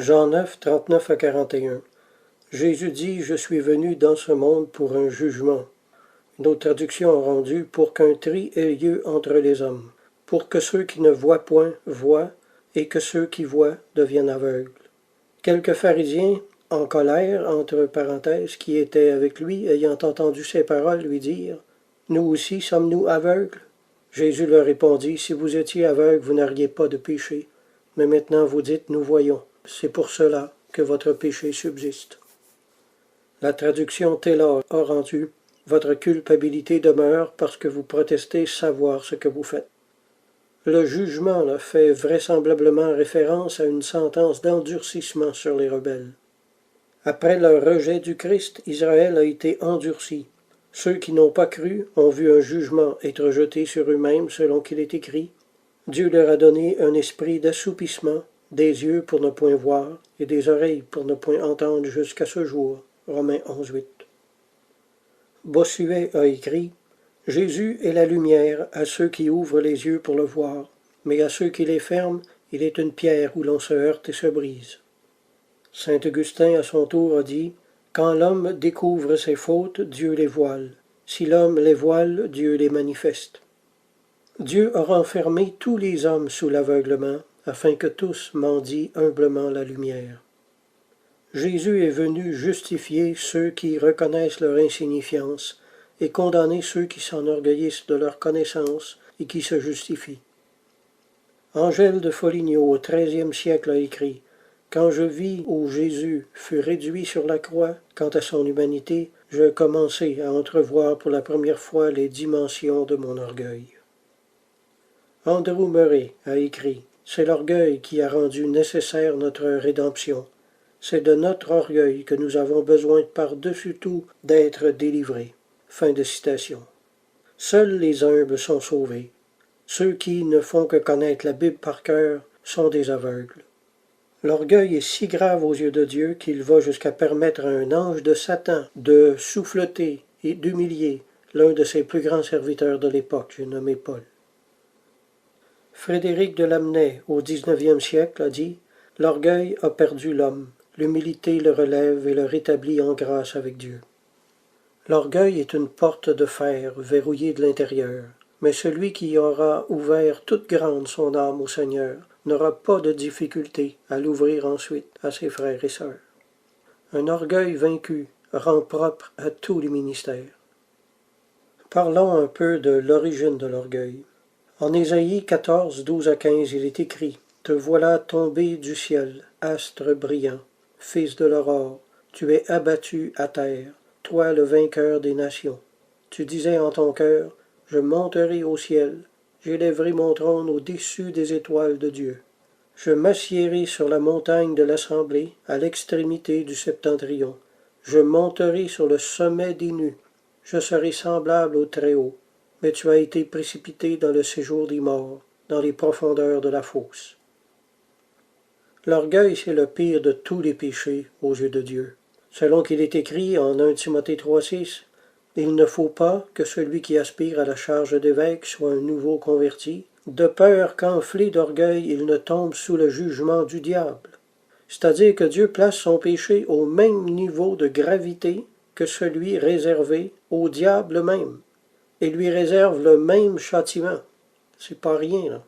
Jean 9, 39 à 41. Jésus dit, je suis venu dans ce monde pour un jugement. D'autres traductions ont rendu pour qu'un tri ait lieu entre les hommes, pour que ceux qui ne voient point voient, et que ceux qui voient deviennent aveugles. Quelques pharisiens, en colère, entre parenthèses, qui étaient avec lui, ayant entendu ces paroles, lui dirent, nous aussi sommes-nous aveugles? Jésus leur répondit, si vous étiez aveugles, vous n'auriez pas de péché, mais maintenant vous dites, nous voyons. C'est pour cela que votre péché subsiste. La traduction Taylor a rendu « Votre culpabilité demeure parce que vous protestez savoir ce que vous faites ». Le jugement fait vraisemblablement référence à une sentence d'endurcissement sur les rebelles. Après leur rejet du Christ, Israël a été endurci. Ceux qui n'ont pas cru ont vu un jugement être jeté sur eux-mêmes selon qu'il est écrit. Dieu leur a donné un esprit d'assoupissement, des yeux pour ne point voir et des oreilles pour ne point entendre jusqu'à ce jour. Romains 11:8. Bossuet a écrit « Jésus est la lumière à ceux qui ouvrent les yeux pour le voir, mais à ceux qui les ferment, il est une pierre où l'on se heurte et se brise. » Saint Augustin à son tour a dit « Quand l'homme découvre ses fautes, Dieu les voile. Si l'homme les voile, Dieu les manifeste. » Dieu a renfermé tous les hommes sous l'aveuglement, afin que tous mendient humblement la lumière. Jésus est venu justifier ceux qui reconnaissent leur insignifiance et condamner ceux qui s'enorgueillissent de leur connaissance et qui se justifient. Angèle de Foligno au XIIIe siècle a écrit « Quand je vis où Jésus fut réduit sur la croix, quant à son humanité, je commençai à entrevoir pour la première fois les dimensions de mon orgueil. » Andrew Murray a écrit « C'est l'orgueil qui a rendu nécessaire notre rédemption. C'est de notre orgueil que nous avons besoin par-dessus tout d'être délivrés. » Fin de citation. Seuls les humbles sont sauvés. Ceux qui ne font que connaître la Bible par cœur sont des aveugles. L'orgueil est si grave aux yeux de Dieu qu'il va jusqu'à permettre à un ange de Satan de souffleter et d'humilier l'un de ses plus grands serviteurs de l'époque, j'ai nommé Paul. Frédéric de Lamennais, au XIXe siècle, a dit « L'orgueil a perdu l'homme, l'humilité le relève et le rétablit en grâce avec Dieu. » L'orgueil est une porte de fer verrouillée de l'intérieur, mais celui qui aura ouvert toute grande son âme au Seigneur n'aura pas de difficulté à l'ouvrir ensuite à ses frères et sœurs. Un orgueil vaincu rend propre à tous les ministères. Parlons un peu de l'origine de l'orgueil. En Ésaïe 14, 12 à 15, il est écrit « Te voilà tombé du ciel, astre brillant, fils de l'aurore, tu es abattu à terre, toi le vainqueur des nations. Tu disais en ton cœur, je monterai au ciel, j'élèverai mon trône au-dessus des étoiles de Dieu. Je m'assiérai sur la montagne de l'assemblée, à l'extrémité du septentrion. Je monterai sur le sommet des nues, je serai semblable au Très-Haut. Mais tu as été précipité dans le séjour des morts, dans les profondeurs de la fosse. » L'orgueil, c'est le pire de tous les péchés aux yeux de Dieu. Selon qu'il est écrit en 1 Timothée 3,6, « Il ne faut pas que celui qui aspire à la charge d'évêque soit un nouveau converti, de peur qu'enflé d'orgueil il ne tombe sous le jugement du diable. » C'est-à-dire que Dieu place son péché au même niveau de gravité que celui réservé au diable même, et lui réserve le même châtiment. C'est pas rien, là.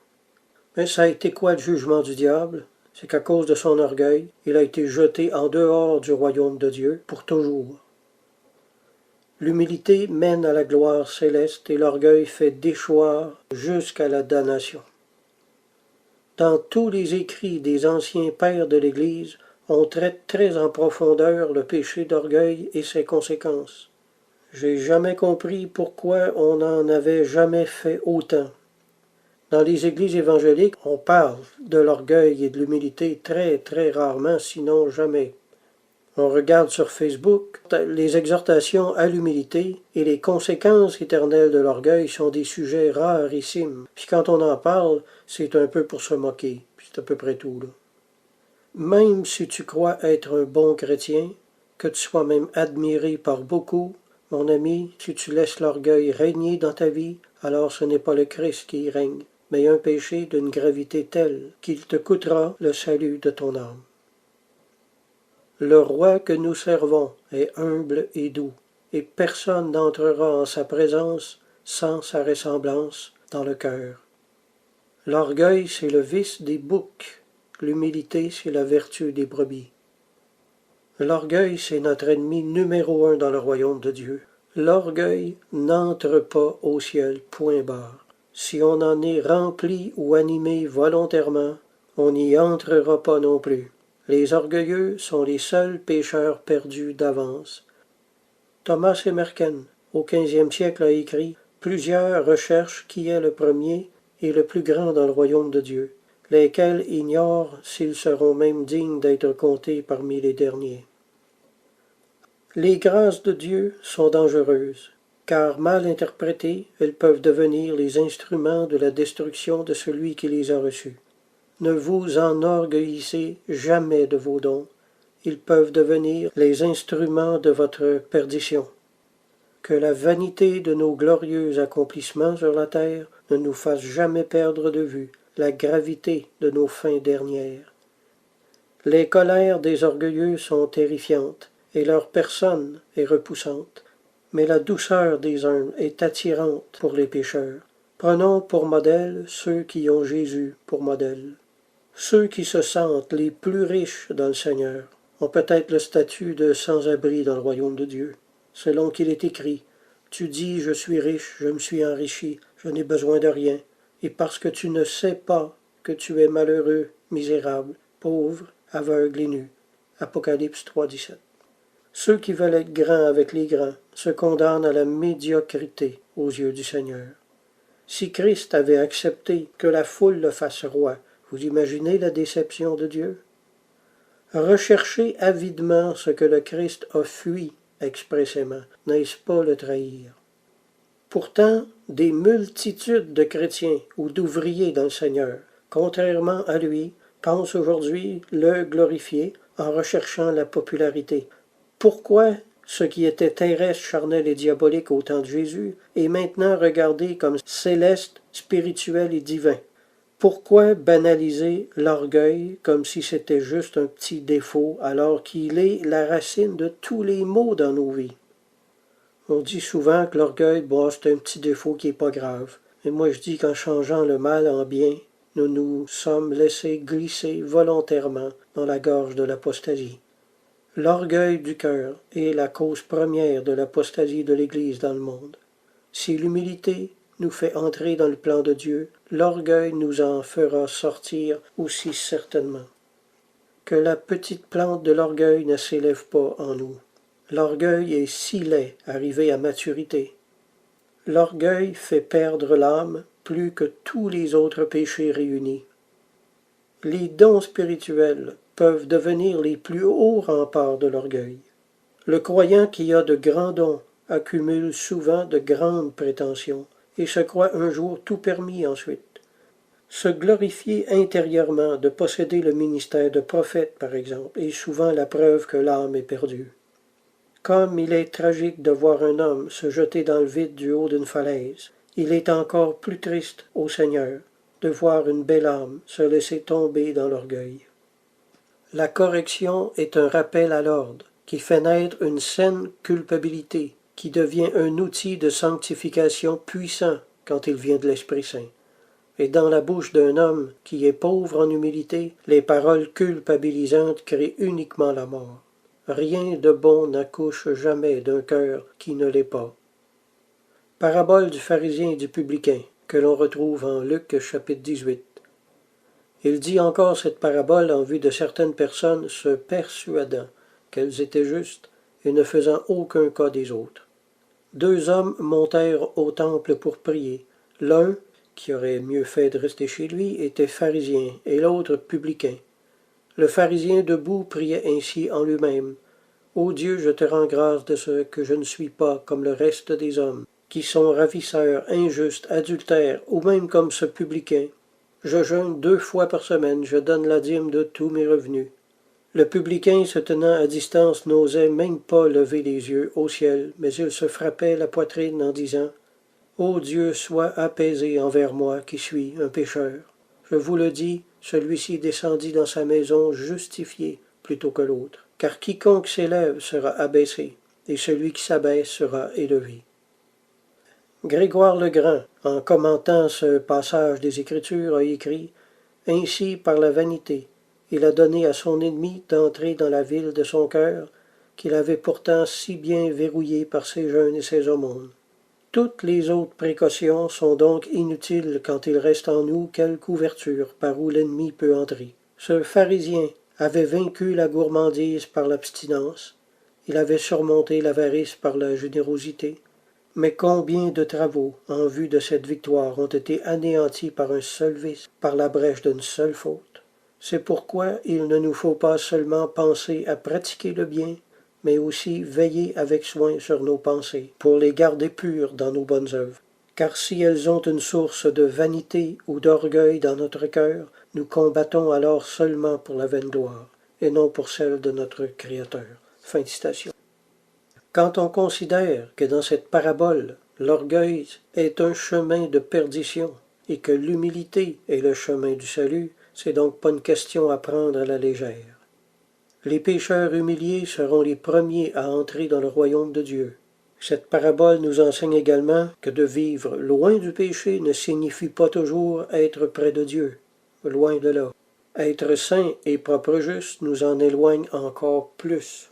Mais ça a été quoi le jugement du diable? C'est qu'à cause de son orgueil, il a été jeté en dehors du royaume de Dieu pour toujours. L'humilité mène à la gloire céleste et l'orgueil fait déchoir jusqu'à la damnation. Dans tous les écrits des anciens pères de l'Église, on traite très en profondeur le péché d'orgueil et ses conséquences. J'ai jamais compris pourquoi on n'en avait jamais fait autant. Dans les églises évangéliques, on parle de l'orgueil et de l'humilité très, très rarement, sinon jamais. On regarde sur Facebook, les exhortations à l'humilité et les conséquences éternelles de l'orgueil sont des sujets rarissimes. Puis quand on en parle, c'est un peu pour se moquer. Puis c'est à peu près tout, là. Même si tu crois être un bon chrétien, que tu sois même admiré par beaucoup, mon ami, si tu laisses l'orgueil régner dans ta vie, alors ce n'est pas le Christ qui y règne, mais un péché d'une gravité telle qu'il te coûtera le salut de ton âme. Le roi que nous servons est humble et doux, et personne n'entrera en sa présence sans sa ressemblance dans le cœur. L'orgueil, c'est le vice des boucs, l'humilité, c'est la vertu des brebis. L'orgueil, c'est notre ennemi numéro 1 dans le royaume de Dieu. L'orgueil n'entre pas au ciel, point barre. Si on en est rempli ou animé volontairement, on n'y entrera pas non plus. Les orgueilleux sont les seuls pécheurs perdus d'avance. Thomas Emerken, au XVe siècle, a écrit « Plusieurs recherchent qui est le premier et le plus grand dans le royaume de Dieu, lesquels ignorent s'ils seront même dignes d'être comptés parmi les derniers. » Les grâces de Dieu sont dangereuses, car mal interprétées, elles peuvent devenir les instruments de la destruction de celui qui les a reçues. Ne vous enorgueillissez jamais de vos dons, ils peuvent devenir les instruments de votre perdition. Que la vanité de nos glorieux accomplissements sur la terre ne nous fasse jamais perdre de vue la gravité de nos fins dernières. Les colères des orgueilleux sont terrifiantes, et leur personne est repoussante, mais la douceur des humbles est attirante pour les pécheurs. Prenons pour modèle ceux qui ont Jésus pour modèle. Ceux qui se sentent les plus riches dans le Seigneur ont peut-être le statut de sans-abri dans le royaume de Dieu, selon qu'il est écrit « Tu dis, je suis riche, je me suis enrichi, je n'ai besoin de rien, et parce que tu ne sais pas que tu es malheureux, misérable, pauvre, aveugle et nu. » Apocalypse 3,17. Ceux qui veulent être grands avec les grands se condamnent à la médiocrité aux yeux du Seigneur. Si Christ avait accepté que la foule le fasse roi, vous imaginez la déception de Dieu? Recherchez avidement ce que le Christ a fui expressément, n'est-ce pas le trahir? Pourtant, des multitudes de chrétiens ou d'ouvriers dans le Seigneur, contrairement à lui, pensent aujourd'hui le glorifier en recherchant la popularité. Pourquoi ce qui était terrestre, charnel et diabolique au temps de Jésus est maintenant regardé comme céleste, spirituel et divin? Pourquoi banaliser l'orgueil comme si c'était juste un petit défaut alors qu'il est la racine de tous les maux dans nos vies? On dit souvent que l'orgueil, c'est un petit défaut qui n'est pas grave. Et moi je dis qu'en changeant le mal en bien, nous nous sommes laissés glisser volontairement dans la gorge de l'apostasie. L'orgueil du cœur est la cause première de l'apostasie de l'Église dans le monde. Si l'humilité nous fait entrer dans le plan de Dieu, l'orgueil nous en fera sortir aussi certainement. Que la petite plante de l'orgueil ne s'élève pas en nous. L'orgueil est si laid arrivé à maturité. L'orgueil fait perdre l'âme plus que tous les autres péchés réunis. Les dons spirituels peuvent devenir les plus hauts remparts de l'orgueil. Le croyant qui a de grands dons accumule souvent de grandes prétentions et se croit un jour tout permis ensuite. Se glorifier intérieurement de posséder le ministère de prophète, par exemple, est souvent la preuve que l'âme est perdue. Comme il est tragique de voir un homme se jeter dans le vide du haut d'une falaise, il est encore plus triste, ô Seigneur, de voir une belle âme se laisser tomber dans l'orgueil. La correction est un rappel à l'ordre, qui fait naître une saine culpabilité, qui devient un outil de sanctification puissant quand il vient de l'Esprit Saint. Et dans la bouche d'un homme qui est pauvre en humilité, les paroles culpabilisantes créent uniquement la mort. Rien de bon n'accouche jamais d'un cœur qui ne l'est pas. Parabole du pharisien et du publicain, que l'on retrouve en Luc chapitre 18. Il dit encore cette parabole en vue de certaines personnes se persuadant qu'elles étaient justes et ne faisant aucun cas des autres. 2 hommes montèrent au temple pour prier. L'un, qui aurait mieux fait de rester chez lui, était pharisien, et l'autre publicain. Le pharisien debout priait ainsi en lui-même. « Ô Dieu, je te rends grâce de ce que je ne suis pas comme le reste des hommes, qui sont ravisseurs, injustes, adultères, ou même comme ce publicain. Je jeûne 2 fois par semaine, je donne la dîme de tous mes revenus. » Le publicain, se tenant à distance, n'osait même pas lever les yeux au ciel, mais il se frappait la poitrine en disant « Ô Dieu, sois apaisé envers moi qui suis un pécheur. Je vous le dis, celui-ci descendit dans sa maison justifié plutôt que l'autre, car quiconque s'élève sera abaissé, et celui qui s'abaisse sera élevé. Grégoire le Grand, en commentant ce passage des Écritures, a écrit « Ainsi, par la vanité, il a donné à son ennemi d'entrer dans la ville de son cœur, qu'il avait pourtant si bien verrouillée par ses jeûnes et ses aumônes. Toutes les autres précautions sont donc inutiles quand il reste en nous quelque ouverture par où l'ennemi peut entrer. Ce pharisien avait vaincu la gourmandise par l'abstinence, il avait surmonté l'avarice par la générosité, mais combien de travaux en vue de cette victoire ont été anéantis par un seul vice, par la brèche d'une seule faute. C'est pourquoi il ne nous faut pas seulement penser à pratiquer le bien, mais aussi veiller avec soin sur nos pensées, pour les garder pures dans nos bonnes œuvres. Car si elles ont une source de vanité ou d'orgueil dans notre cœur, nous combattons alors seulement pour la vaine gloire, et non pour celle de notre Créateur. » Fin de citation. Quand on considère que dans cette parabole, l'orgueil est un chemin de perdition, et que l'humilité est le chemin du salut, c'est donc pas une question à prendre à la légère. Les pécheurs humiliés seront les premiers à entrer dans le royaume de Dieu. Cette parabole nous enseigne également que de vivre loin du péché ne signifie pas toujours être près de Dieu. Loin de là. Être saint et propre juste nous en éloigne encore plus.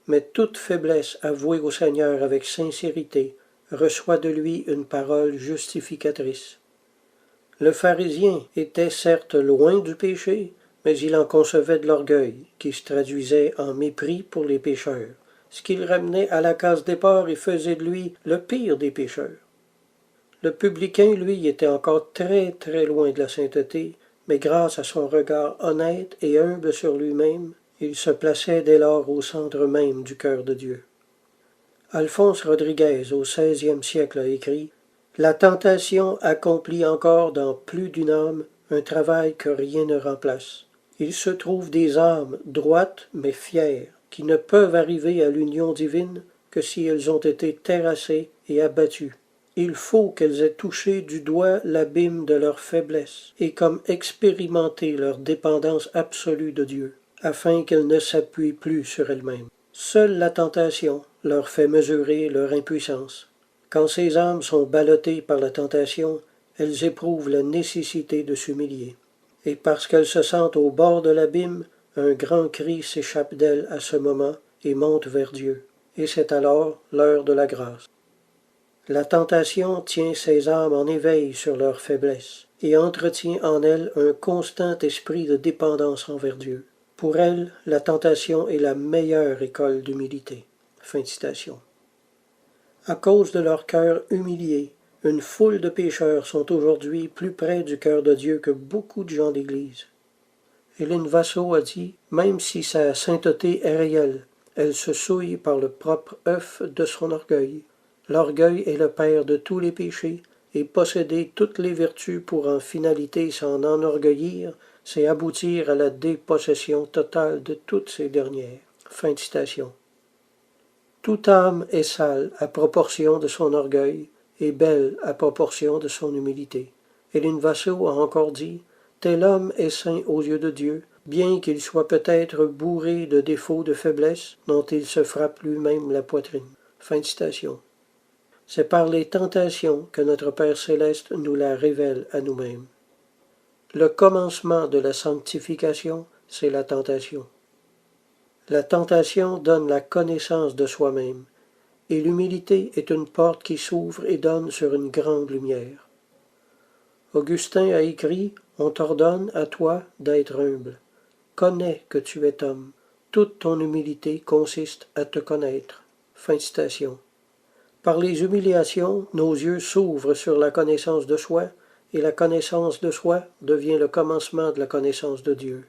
Mais toute faiblesse avouée au Seigneur avec sincérité reçoit de lui une parole justificatrice. Le pharisien était certes loin du péché, mais il en concevait de l'orgueil, qui se traduisait en mépris pour les pécheurs, ce qui le ramenait à la case départ et faisait de lui le pire des pécheurs. Le publicain, lui, était encore très très loin de la sainteté, mais grâce à son regard honnête et humble sur lui-même, il se plaçait dès lors au centre même du cœur de Dieu. Alphonse Rodriguez, au XVIe siècle, a écrit « La tentation accomplit encore dans plus d'une âme un travail que rien ne remplace. Il se trouve des âmes droites mais fières, qui ne peuvent arriver à l'union divine que si elles ont été terrassées et abattues. Il faut qu'elles aient touché du doigt l'abîme de leur faiblesse, et comme expérimenté leur dépendance absolue de Dieu, afin qu'elles ne s'appuient plus sur elles-mêmes. Seule la tentation leur fait mesurer leur impuissance. Quand ces âmes sont ballottées par la tentation, elles éprouvent la nécessité de s'humilier. Et parce qu'elles se sentent au bord de l'abîme, un grand cri s'échappe d'elles à ce moment et monte vers Dieu. Et c'est alors l'heure de la grâce. La tentation tient ces âmes en éveil sur leur faiblesse et entretient en elles un constant esprit de dépendance envers Dieu. Pour elles, la tentation est la meilleure école d'humilité. Fin de citation. À cause de leur cœur humilié, une foule de pécheurs sont aujourd'hui plus près du cœur de Dieu que beaucoup de gens d'Église. Hélène Vassaux a dit « Même si sa sainteté est réelle, elle se souille par le propre œuf de son orgueil. L'orgueil est le père de tous les péchés, et posséder toutes les vertus pour en finalité s'en enorgueillir, c'est aboutir à la dépossession totale de toutes ces dernières. » Fin de citation. Toute âme est sale à proportion de son orgueil, et belle à proportion de son humilité. Hélène Vassaux a encore dit « Tel homme est saint aux yeux de Dieu, bien qu'il soit peut-être bourré de défauts de faiblesse dont il se frappe lui-même la poitrine. » Fin de citation. C'est par les tentations que notre Père céleste nous la révèle à nous-mêmes. Le commencement de la sanctification, c'est la tentation. La tentation donne la connaissance de soi-même, et l'humilité est une porte qui s'ouvre et donne sur une grande lumière. Augustin a écrit « On t'ordonne à toi d'être humble. Connais que tu es homme. Toute ton humilité consiste à te connaître. » Fin de citation. Par les humiliations, nos yeux s'ouvrent sur la connaissance de soi, et la connaissance de soi devient le commencement de la connaissance de Dieu.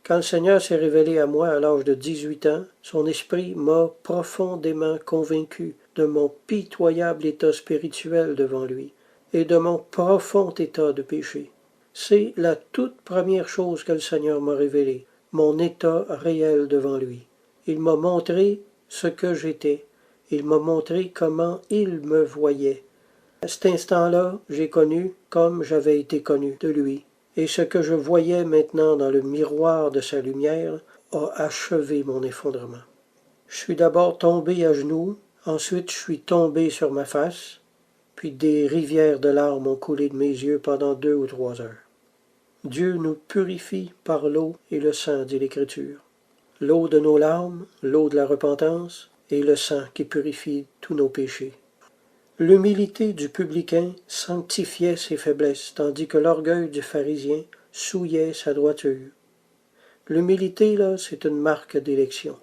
Quand le Seigneur s'est révélé à moi à l'âge de 18 ans, son esprit m'a profondément convaincu de mon pitoyable état spirituel devant lui et de mon profond état de péché. C'est la toute première chose que le Seigneur m'a révélée, mon état réel devant lui. Il m'a montré ce que j'étais. Il m'a montré comment il me voyait. À cet instant-là, j'ai connu comme j'avais été connu de lui. Et ce que je voyais maintenant dans le miroir de sa lumière a achevé mon effondrement. Je suis d'abord tombé à genoux, ensuite je suis tombé sur ma face, puis des rivières de larmes ont coulé de mes yeux pendant 2 ou 3 heures. Dieu nous purifie par l'eau et le sang, dit l'Écriture. L'eau de nos larmes, l'eau de la repentance, et le sang qui purifie tous nos péchés. L'humilité du publicain sanctifiait ses faiblesses, tandis que l'orgueil du pharisien souillait sa droiture. L'humilité, là, c'est une marque d'élection.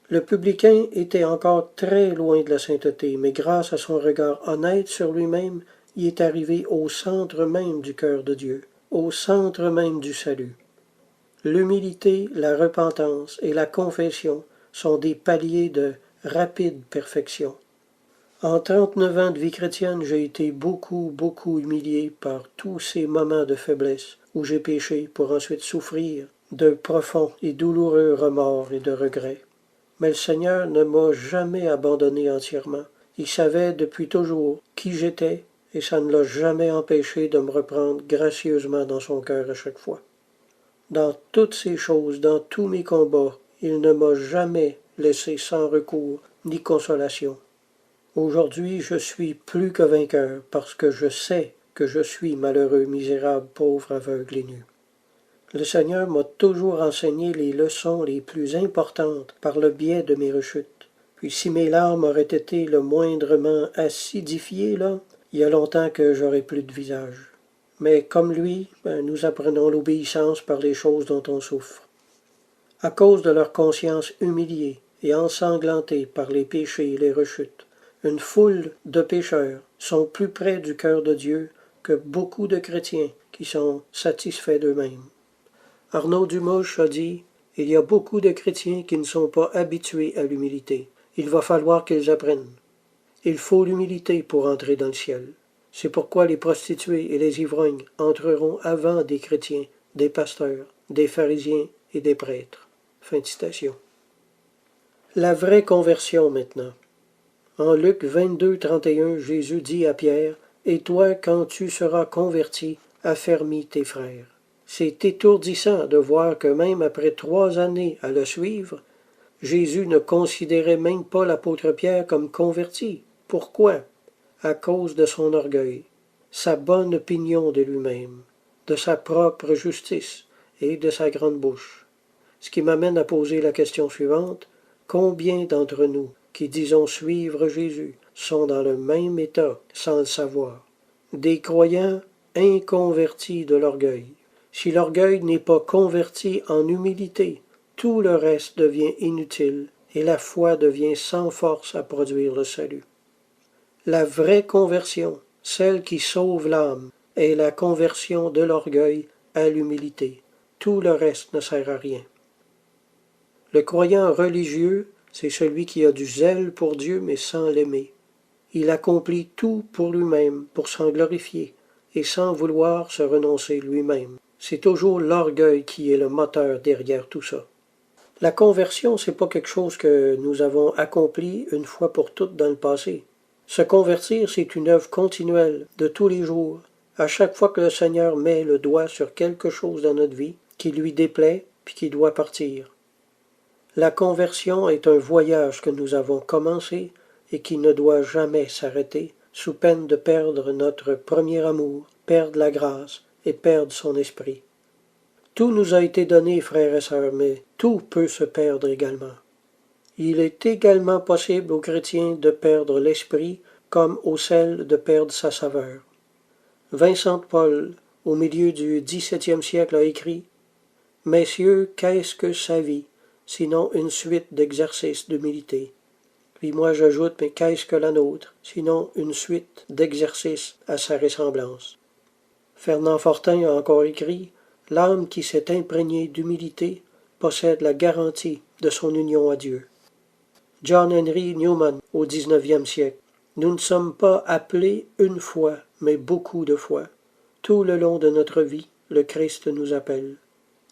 Le publicain était encore très loin de la sainteté, mais grâce à son regard honnête sur lui-même, il est arrivé au centre même du cœur de Dieu, au centre même du salut. L'humilité, la repentance et la confession sont des paliers de rapide perfection. En 39 ans de vie chrétienne, j'ai été beaucoup humilié par tous ces moments de faiblesse où j'ai péché pour ensuite souffrir de profonds et douloureux remords et de regrets. Mais le Seigneur ne m'a jamais abandonné entièrement. Il savait depuis toujours qui j'étais et ça ne l'a jamais empêché de me reprendre gracieusement dans son cœur à chaque fois. Dans toutes ces choses, dans tous mes combats, il ne m'a jamais laissé sans recours ni consolation. Aujourd'hui, je suis plus que vainqueur parce que je sais que je suis malheureux, misérable, pauvre, aveugle et nu. Le Seigneur m'a toujours enseigné les leçons les plus importantes par le biais de mes rechutes. Puis si mes larmes auraient été le moindrement acidifiées, là, il y a longtemps que j'aurais plus de visage. Mais comme lui, nous apprenons l'obéissance par les choses dont on souffre. À cause de leur conscience humiliée et ensanglantée par les péchés et les rechutes, une foule de pécheurs sont plus près du cœur de Dieu que beaucoup de chrétiens qui sont satisfaits d'eux-mêmes. Arnaud Dumouche a dit « Il y a beaucoup de chrétiens qui ne sont pas habitués à l'humilité. Il va falloir qu'ils apprennent. Il faut l'humilité pour entrer dans le ciel. C'est pourquoi les prostituées et les ivrognes entreront avant des chrétiens, des pasteurs, des pharisiens et des prêtres. » Fin de citation. La vraie conversion maintenant. En Luc 22, 31, Jésus dit à Pierre, « Et toi, quand tu seras converti, affermis tes frères. » C'est étourdissant de voir que même après 3 années à le suivre, Jésus ne considérait même pas l'apôtre Pierre comme converti. Pourquoi? À cause de son orgueil, sa bonne opinion de lui-même, de sa propre justice et de sa grande bouche. Ce qui m'amène à poser la question suivante, combien d'entre nous qui disons suivre Jésus sont dans le même état sans le savoir? Des croyants inconvertis de l'orgueil. Si l'orgueil n'est pas converti en humilité, tout le reste devient inutile et la foi devient sans force à produire le salut. La vraie conversion, celle qui sauve l'âme, est la conversion de l'orgueil à l'humilité. Tout le reste ne sert à rien. Le croyant religieux, c'est celui qui a du zèle pour Dieu mais sans l'aimer. Il accomplit tout pour lui-même, pour s'en glorifier, et sans vouloir se renoncer lui-même. C'est toujours l'orgueil qui est le moteur derrière tout ça. La conversion, c'est pas quelque chose que nous avons accompli une fois pour toutes dans le passé. Se convertir, c'est une œuvre continuelle, de tous les jours. À chaque fois que le Seigneur met le doigt sur quelque chose dans notre vie, qui lui déplaît, puis qui doit partir. La conversion est un voyage que nous avons commencé et qui ne doit jamais s'arrêter, sous peine de perdre notre premier amour, perdre la grâce et perdre son esprit. Tout nous a été donné, frères et sœurs, mais tout peut se perdre également. Il est également possible aux chrétiens de perdre l'esprit comme au sel de perdre sa saveur. Vincent de Paul, au milieu du XVIIe siècle, a écrit « Messieurs, qu'est-ce que sa vie, sinon une suite d'exercices d'humilité ?» Puis moi j'ajoute « Mais qu'est-ce que la nôtre, sinon une suite d'exercices à sa ressemblance ?» Fernand Fortin a encore écrit « L'âme qui s'est imprégnée d'humilité possède la garantie de son union à Dieu. » John Henry Newman, au XIXe siècle. Nous ne sommes pas appelés une fois, mais beaucoup de fois. Tout le long de notre vie, le Christ nous appelle.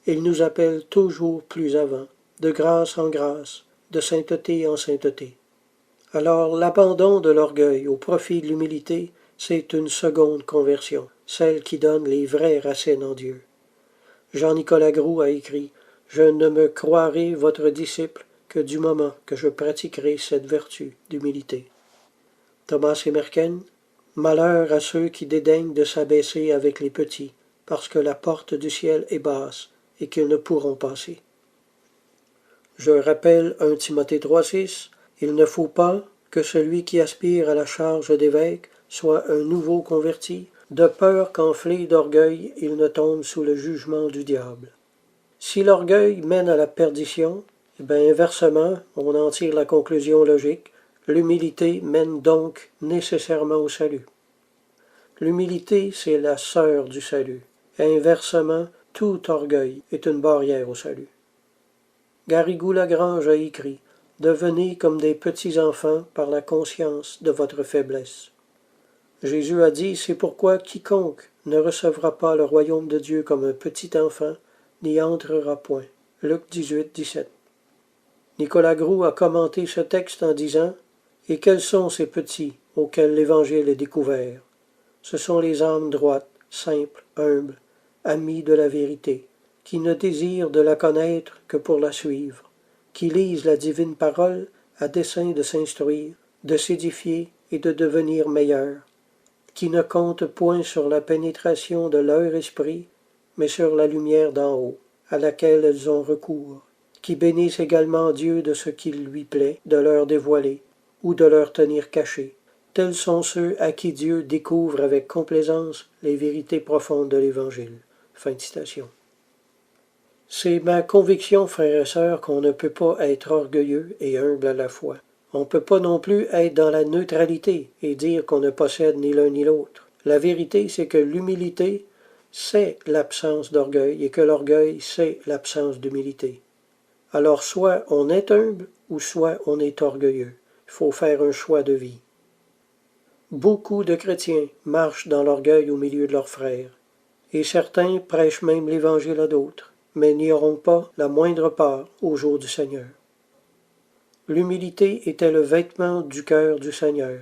Il nous appelle toujours plus avant, de grâce en grâce, de sainteté en sainteté. Alors l'abandon de l'orgueil au profit de l'humilité, c'est une seconde conversion, celle qui donne les vraies racines en Dieu. Jean-Nicolas Groulx a écrit « je ne me croirai votre disciple que du moment que je pratiquerai cette vertu d'humilité. Thomas Emerken, malheur à ceux qui dédaignent de s'abaisser avec les petits, parce que la porte du ciel est basse et qu'ils ne pourront passer. Je rappelle 1 Timothée 3,6, il ne faut pas que celui qui aspire à la charge d'évêque soit un nouveau converti, de peur qu'enflé d'orgueil il ne tombe sous le jugement du diable. Si l'orgueil mène à la perdition, inversement, on en tire la conclusion logique, l'humilité mène donc nécessairement au salut. L'humilité, c'est la sœur du salut. Et inversement, tout orgueil est une barrière au salut. Garrigou-Lagrange a écrit « Devenez comme des petits enfants par la conscience de votre faiblesse ». Jésus a dit « C'est pourquoi quiconque ne recevra pas le royaume de Dieu comme un petit enfant n'y entrera point ». Luc 18, 17. Nicolas Groux a commenté ce texte en disant « Et quels sont ces petits auxquels l'Évangile est découvert? Ce sont les âmes droites, simples, humbles, amis de la vérité, qui ne désirent de la connaître que pour la suivre, qui lisent la divine parole à dessein de s'instruire, de s'édifier et de devenir meilleurs, qui ne comptent point sur la pénétration de leur esprit, mais sur la lumière d'en haut, à laquelle elles ont recours, qui bénissent également Dieu de ce qu'il lui plaît de leur dévoiler ou de leur tenir cachés. Tels sont ceux à qui Dieu découvre avec complaisance les vérités profondes de l'Évangile. » Fin de citation. C'est ma conviction, frères et sœurs, qu'on ne peut pas être orgueilleux et humble à la fois. On ne peut pas non plus être dans la neutralité et dire qu'on ne possède ni l'un ni l'autre. La vérité, c'est que l'humilité, c'est l'absence d'orgueil et que l'orgueil, c'est l'absence d'humilité. Alors soit on est humble ou soit on est orgueilleux. Il faut faire un choix de vie. Beaucoup de chrétiens marchent dans l'orgueil au milieu de leurs frères, et certains prêchent même l'Évangile à d'autres, mais n'y auront pas la moindre part au jour du Seigneur. L'humilité était le vêtement du cœur du Seigneur.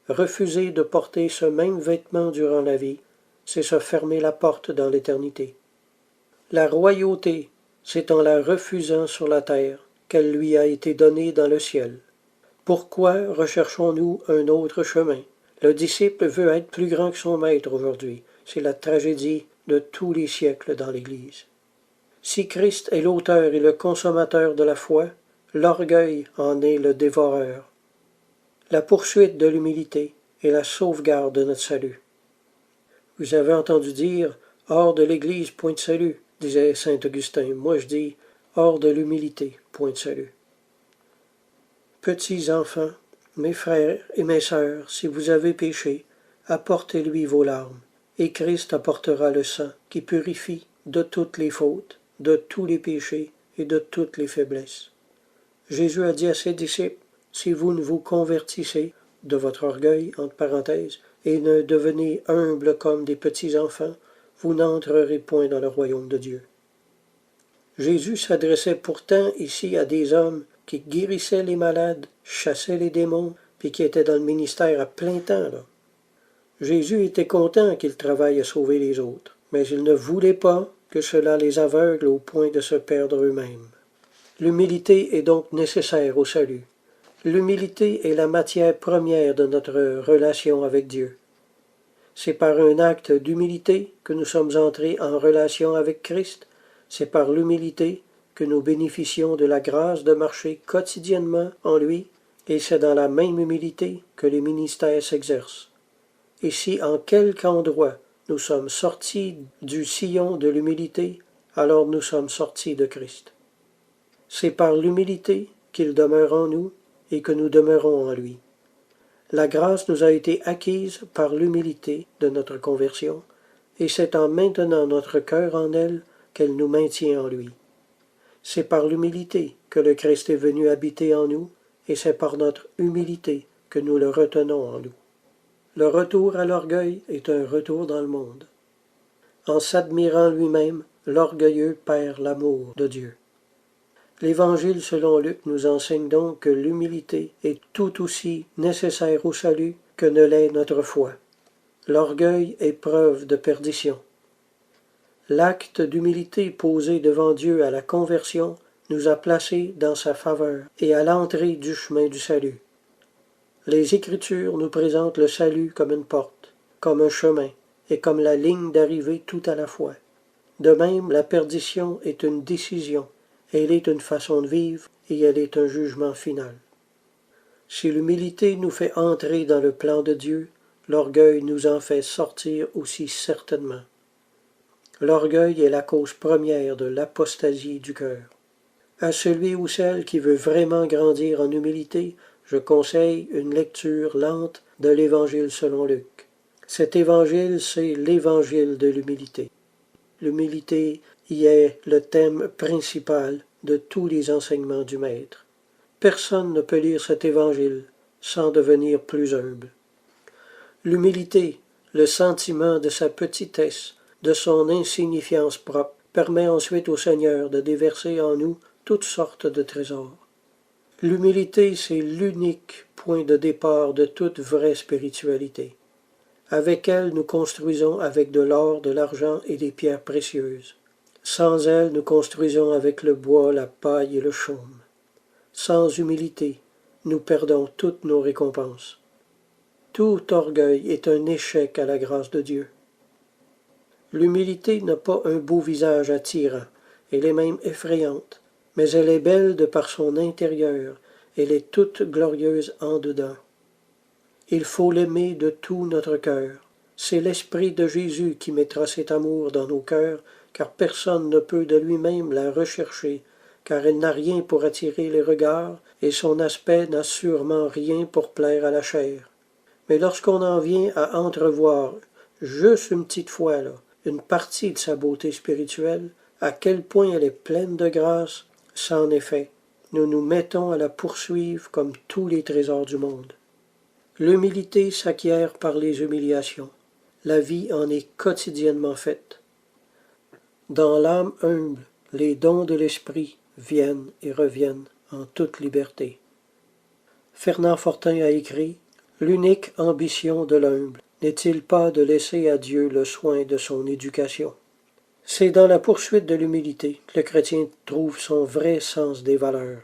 Refuser de porter ce même vêtement durant la vie, c'est se fermer la porte dans l'éternité. La royauté, c'est en la refusant sur la terre qu'elle lui a été donnée dans le ciel. Pourquoi recherchons-nous un autre chemin? Le disciple veut être plus grand que son maître aujourd'hui. C'est la tragédie de tous les siècles dans l'Église. Si Christ est l'auteur et le consommateur de la foi, l'orgueil en est le dévoreur. La poursuite de l'humilité est la sauvegarde de notre salut. Vous avez entendu dire « hors de l'Église, point de salut », disait saint Augustin. Moi je dis « hors de l'humilité, point de salut ». Petits enfants, mes frères et mes sœurs, si vous avez péché, apportez-lui vos larmes, et Christ apportera le sang qui purifie de toutes les fautes, de tous les péchés et de toutes les faiblesses. Jésus a dit à ses disciples, si vous ne vous convertissez de votre orgueil, entre parenthèses, et ne devenez humbles comme des petits enfants, vous n'entrerez point dans le royaume de Dieu. Jésus s'adressait pourtant ici à des hommes qui guérissaient les malades, chassaient les démons, puis qui étaient dans le ministère à plein temps, là. Jésus était content qu'ils travaillent à sauver les autres, mais il ne voulait pas que cela les aveugle au point de se perdre eux-mêmes. L'humilité est donc nécessaire au salut. L'humilité est la matière première de notre relation avec Dieu. C'est par un acte d'humilité que nous sommes entrés en relation avec Christ. C'est par l'humilité que nous bénéficions de la grâce de marcher quotidiennement en lui, et c'est dans la même humilité que les ministères s'exercent. Et si en quelque endroit nous sommes sortis du sillon de l'humilité, alors nous sommes sortis de Christ. C'est par l'humilité qu'il demeure en nous et que nous demeurons en lui. La grâce nous a été acquise par l'humilité de notre conversion, et c'est en maintenant notre cœur en elle qu'elle nous maintient en lui. C'est par l'humilité que le Christ est venu habiter en nous, et c'est par notre humilité que nous le retenons en nous. Le retour à l'orgueil est un retour dans le monde. En s'admirant lui-même, l'orgueilleux perd l'amour de Dieu. L'Évangile selon Luc nous enseigne donc que l'humilité est tout aussi nécessaire au salut que ne l'est notre foi. L'orgueil est preuve de perdition. L'acte d'humilité posé devant Dieu à la conversion nous a placés dans sa faveur et à l'entrée du chemin du salut. Les Écritures nous présentent le salut comme une porte, comme un chemin et comme la ligne d'arrivée tout à la fois. De même, la perdition est une décision, elle est une façon de vivre et elle est un jugement final. Si l'humilité nous fait entrer dans le plan de Dieu, l'orgueil nous en fait sortir aussi certainement. L'orgueil est la cause première de l'apostasie du cœur. À celui ou celle qui veut vraiment grandir en humilité, je conseille une lecture lente de l'Évangile selon Luc. Cet évangile, c'est l'évangile de l'humilité. L'humilité y est le thème principal de tous les enseignements du Maître. Personne ne peut lire cet évangile sans devenir plus humble. L'humilité, le sentiment de sa petitesse, de son insignifiance propre, permet ensuite au Seigneur de déverser en nous toutes sortes de trésors. L'humilité, c'est l'unique point de départ de toute vraie spiritualité. Avec elle, nous construisons avec de l'or, de l'argent et des pierres précieuses. Sans elle, nous construisons avec le bois, la paille et le chaume. Sans humilité, nous perdons toutes nos récompenses. Tout orgueil est un échec à la grâce de Dieu. L'humilité n'a pas un beau visage attirant, elle est même effrayante, mais elle est belle de par son intérieur, elle est toute glorieuse en dedans. Il faut l'aimer de tout notre cœur. C'est l'Esprit de Jésus qui mettra cet amour dans nos cœurs, car personne ne peut de lui-même la rechercher, car elle n'a rien pour attirer les regards, et son aspect n'a sûrement rien pour plaire à la chair. Mais lorsqu'on en vient à entrevoir, juste une petite fois, une partie de sa beauté spirituelle, à quel point elle est pleine de grâce, c'en est fait. Nous nous mettons à la poursuivre comme tous les trésors du monde. L'humilité s'acquiert par les humiliations. La vie en est quotidiennement faite. Dans l'âme humble, les dons de l'esprit viennent et reviennent en toute liberté. Fernand Fortin a écrit « L'unique ambition de l'humble n'est-il pas de laisser à Dieu le soin de son éducation ?» C'est dans la poursuite de l'humilité que le chrétien trouve son vrai sens des valeurs.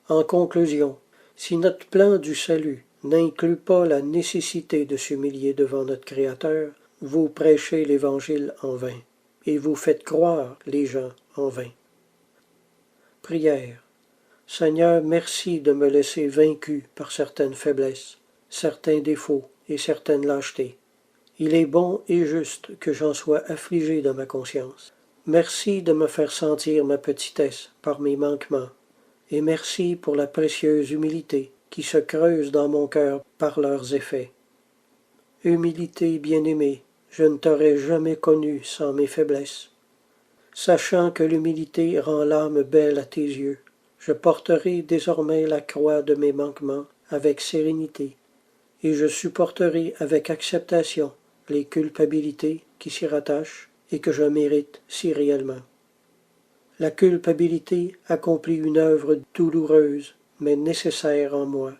En conclusion, si notre plan du salut n'inclut pas la nécessité de s'humilier devant notre Créateur, vous prêchez l'Évangile en vain, et vous faites croire les gens en vain. Prière. Seigneur, merci de me laisser vaincu par certaines faiblesses, certains défauts et certaines lâchetés. Il est bon et juste que j'en sois affligé dans ma conscience. Merci de me faire sentir ma petitesse par mes manquements, et merci pour la précieuse humilité qui se creuse dans mon cœur par leurs effets. Humilité bien-aimée, je ne t'aurais jamais connue sans mes faiblesses. Sachant que l'humilité rend l'âme belle à tes yeux, je porterai désormais la croix de mes manquements avec sérénité, et je supporterai avec acceptation les culpabilités qui s'y rattachent et que je mérite si réellement. La culpabilité accomplit une œuvre douloureuse, mais nécessaire en moi.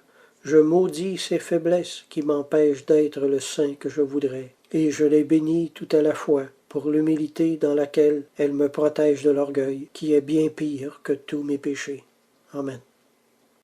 Je maudis ces faiblesses qui m'empêchent d'être le saint que je voudrais, et je les bénis tout à la fois pour l'humilité dans laquelle elles me protègent de l'orgueil, qui est bien pire que tous mes péchés. Amen.